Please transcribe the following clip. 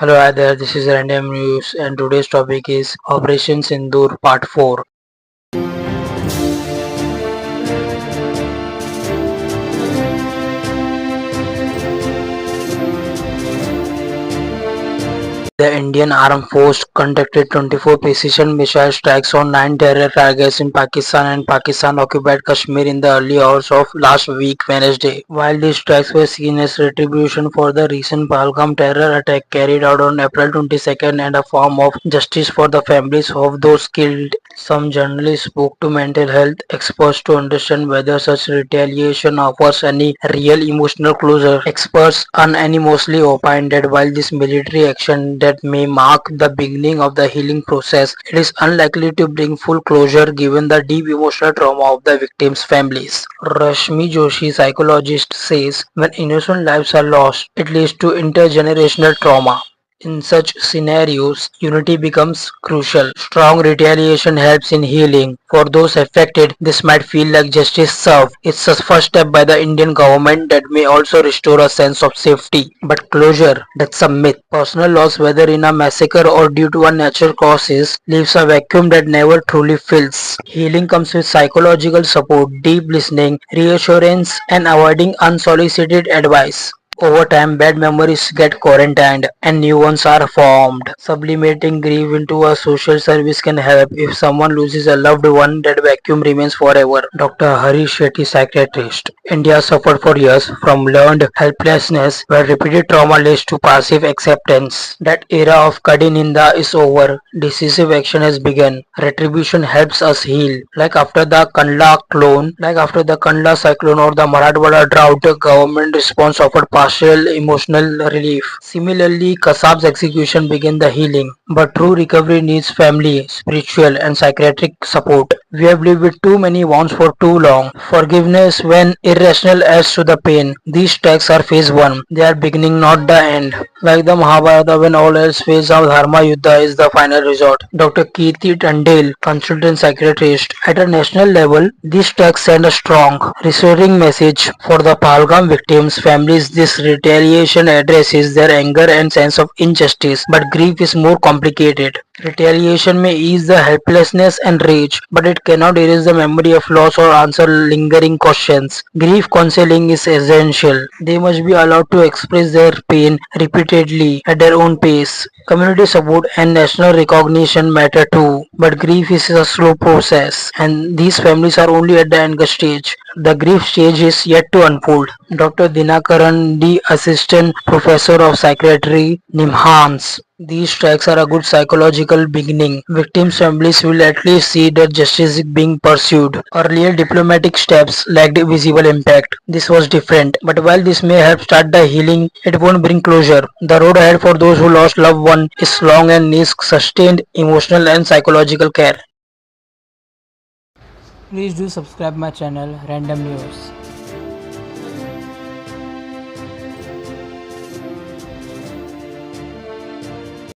Hello, hi there. This is Random News, and today's topic is Operation Sindoor Part 4. The Indian Armed Force conducted 24 precision missile strikes on 9 terror targets in Pakistan and Pakistan-occupied Kashmir in the early hours of last week, Wednesday. While these strikes were seen as retribution for the recent Pahalgam terror attack carried out on April 22nd and a form of justice for the families of those killed, some journalists spoke to mental health experts to understand whether such retaliation offers any real emotional closure. Experts unanimously opined that while this military action that may mark the beginning of the healing process, it is unlikely to bring full closure given the deep emotional trauma of the victims' families. Rashmi Joshi, psychologist, says when innocent lives are lost, it leads to intergenerational trauma. In such scenarios, unity becomes crucial. Strong retaliation helps in healing. For those affected, this might feel like justice served. It's a first step by the Indian government that may also restore a sense of safety. But closure, that's a myth. Personal loss, whether in a massacre or due to a natural causes, leaves a vacuum that never truly fills. Healing comes with psychological support, deep listening, reassurance, and avoiding unsolicited advice. Over time, bad memories get quarantined and new ones are formed. Sublimating grief into a social service can help. If someone loses a loved one, that vacuum remains forever. Dr. Harish Shetty, psychiatrist. India suffered for years from learned helplessness where repeated trauma leads to passive acceptance. That era of Kadi Ninda is over. Decisive action has begun. Retribution helps us heal. Like after the Kandla cyclone or the Marathwada drought, the government response offered partial emotional relief. Similarly, Kasab's execution began the healing, but true recovery needs family, spiritual, and psychiatric support. We have lived with too many wounds for too long. Forgiveness, when irrational, adds to the pain. These tracks are phase 1. They are beginning, not the end. Like the Mahabharata, when all else fails out, Dharma Yuddha is the final resort. Dr. Kirti Tandale, consultant psychiatrist. At a national level, these tracks send a strong, reassuring message for the Pahalgam victims' families. This retaliation addresses their anger and sense of injustice, but grief is more complicated. Retaliation may ease the helplessness and rage, but it cannot erase the memory of loss or answer lingering questions. Grief counseling is essential. They must be allowed to express their pain repeatedly at their own pace. Community support and national recognition matter too, but grief is a slow process, and these families are only at the anger stage. The grief stage is yet to unfold. Dr. Dinakaran D. Assistant Professor of Psychiatry, NIMHANS. These strikes are a good psychological beginning. Victims' families will at least see that justice is being pursued. Earlier diplomatic steps lacked visible impact. This was different. But while this may help start the healing, it won't bring closure. The road ahead for those who lost loved one is long and needs sustained emotional and psychological care. Please do subscribe my channel Random News.